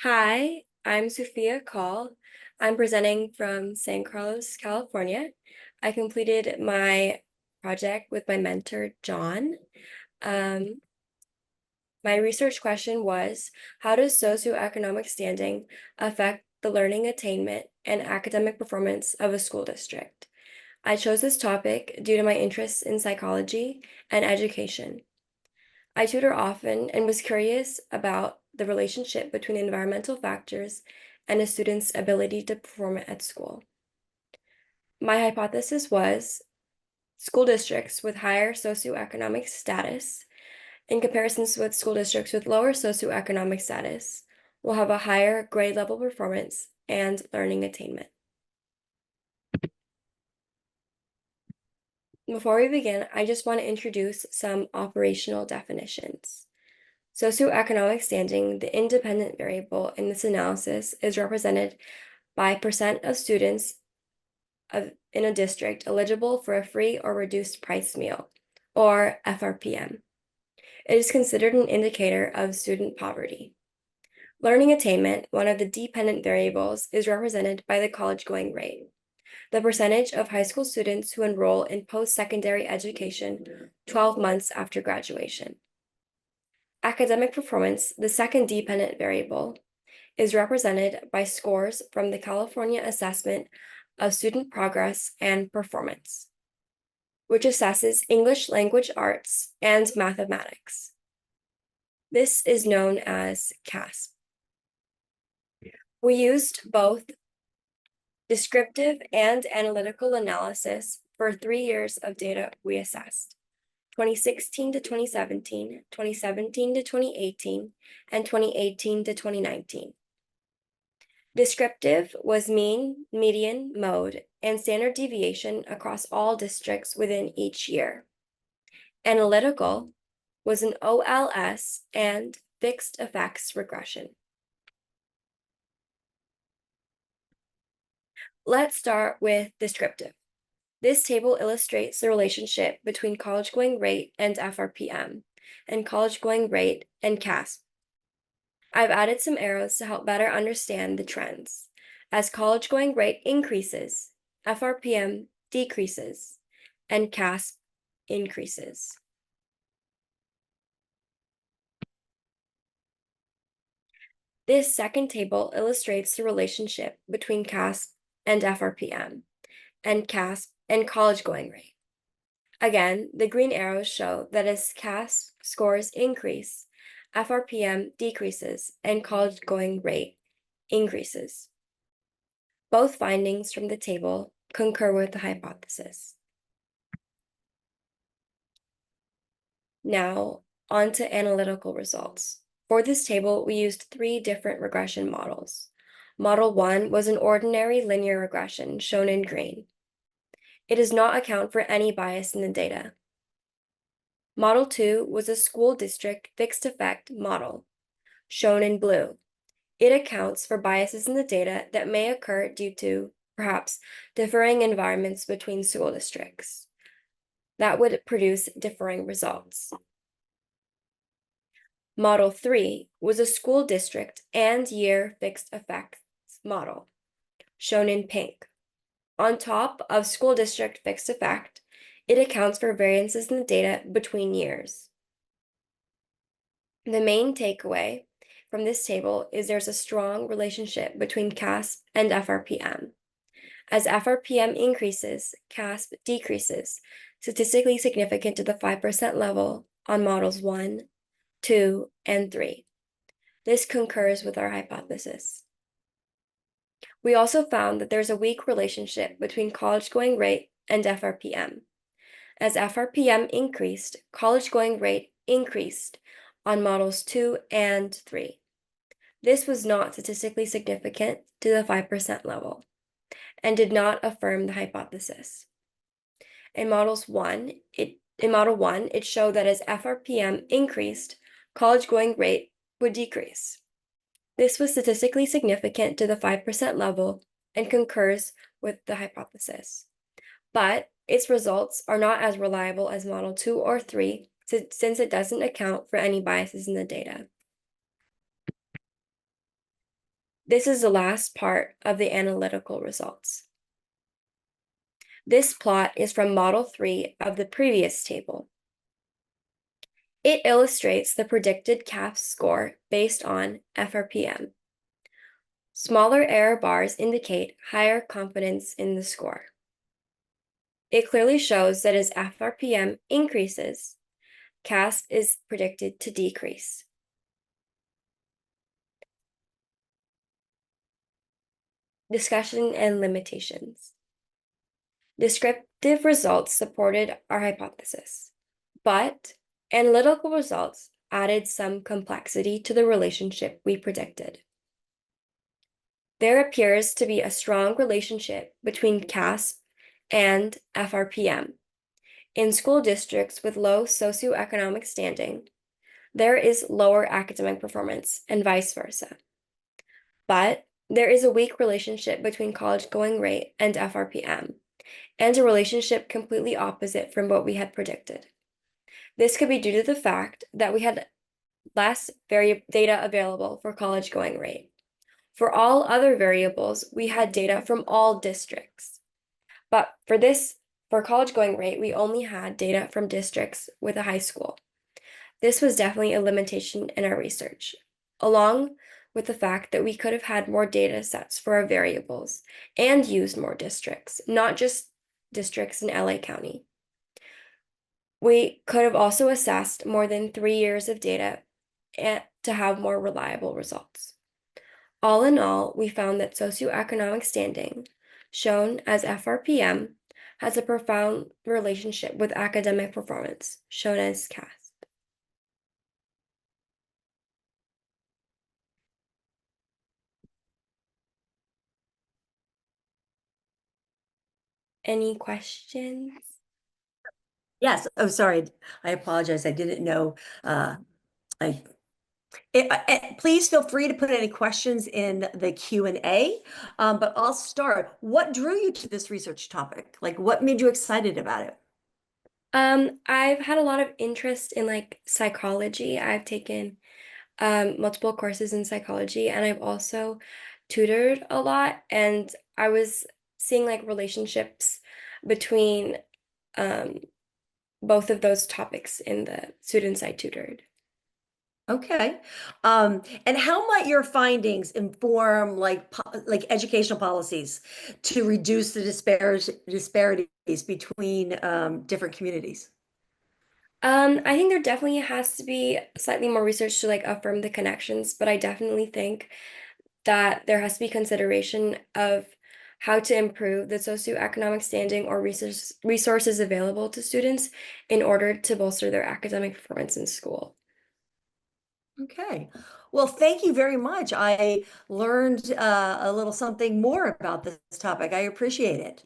Hi, I'm Sufiya Kaul. I'm presenting from San Carlos, California. I completed my project with my mentor, John. Um, my research question was, how does socioeconomic standing affect the learning attainment and academic performance of a school district? I chose this topic due to my interests in psychology and education. I tutor often and was curious about the relationship between environmental factors and a student's ability to perform at school. My hypothesis was school districts with higher socioeconomic status, in comparisons with school districts with lower socioeconomic status, will have a higher grade level performance and learning attainment. Before we begin, I just want to introduce some operational definitions. Socioeconomic standing, the independent variable in this analysis, is represented by percent of students in a district eligible for a free or reduced price meal, or FRPM. It is considered an indicator of student poverty. Learning attainment, one of the dependent variables, is represented by the college-going rate, the percentage of high school students who enroll in post-secondary education 12 months after graduation. Academic performance, the second dependent variable, is represented by scores from the California Assessment of Student Progress and Performance, which assesses English language arts and mathematics. This is known as CASP. We used both descriptive and analytical analysis for 3 years of data we assessed: 2016 to 2017, 2017 to 2018, and 2018 to 2019. Descriptive was mean, median, mode, and standard deviation across all districts within each year. Analytical was an OLS and fixed effects regression. Let's start with descriptive. This table illustrates the relationship between college-going rate and FRPM, and college-going rate and CASP. I've added some arrows to help better understand the trends. As college-going rate increases, FRPM decreases, and CASP increases. This second table illustrates the relationship between CASP and FRPM, and CASP and college-going rate. Again, the green arrows show that as CASP scores increase, FRPM decreases and college-going rate increases. Both findings from the table concur with the hypothesis. Now, on to analytical results. For this table, we used 3 different regression models. Model 1 was an ordinary linear regression, shown in green. It does not account for any bias in the data. Model 2 was a school district fixed effect model, shown in blue. It accounts for biases in the data that may occur due to, perhaps, differing environments between school districts. That would produce differing results. Model 3 was a school district and year fixed effects model, shown in pink. On top of school district fixed effect, it accounts for variances in the data between years. The main takeaway from this table is there's a strong relationship between CASP and FRPM. As FRPM increases, CASP decreases, statistically significant to the 5% level on models 1, 2, and 3. This concurs with our hypothesis. We also found that there's a weak relationship between college-going rate and FRPM. As FRPM increased, college-going rate increased on models 2 and 3. This was not statistically significant to the 5% level and did not affirm the hypothesis. In Model 1, it showed that as FRPM increased, college-going rate would decrease. This was statistically significant to the 5% level and concurs with the hypothesis. But its results are not as reliable as Model 2 or 3 since it doesn't account for any biases in the data. This is the last part of the analytical results. This plot is from Model 3 of the previous table. It illustrates the predicted CAF score based on FRPM. Smaller error bars indicate higher confidence in the score. It clearly shows that as FRPM increases, CAS is predicted to decrease. Discussion and limitations. Descriptive results supported our hypothesis, but analytical results added some complexity to the relationship we predicted. There appears to be a strong relationship between CASP and FRPM. In school districts with low socioeconomic standing, there is lower academic performance and vice versa. But there is a weak relationship between college-going rate and FRPM, and a relationship completely opposite from what we had predicted. This could be due to the fact that we had less data available for college-going rate. For all other variables, we had data from all districts. But for college-going rate, we only had data from districts with a high school. This was definitely a limitation in our research, along with the fact that we could have had more data sets for our variables and used more districts, not just districts in LA County. We could have also assessed more than 3 years of data to have more reliable results. All in all, we found that socioeconomic standing, shown as FRPM, has a profound relationship with academic performance, shown as CASP. Any questions? Yes. Oh, sorry. I apologize. I didn't know. I Please feel free to put any questions in the Q&A. But I'll start. What drew you to this research topic? Like, what made you excited about it? I've had a lot of interest in like psychology. I've taken multiple courses in psychology, and I've also tutored a lot, and I was seeing like relationships between um, both of those topics in the students I tutored. Okay. And how might your findings inform like educational policies to reduce the disparities between different communities? I think there definitely has to be slightly more research to like affirm the connections, but I definitely think that there has to be consideration of how to improve the socioeconomic standing or resources available to students in order to bolster their academic performance in school. Okay. Well, thank you very much. I learned a little something more about this topic. I appreciate it.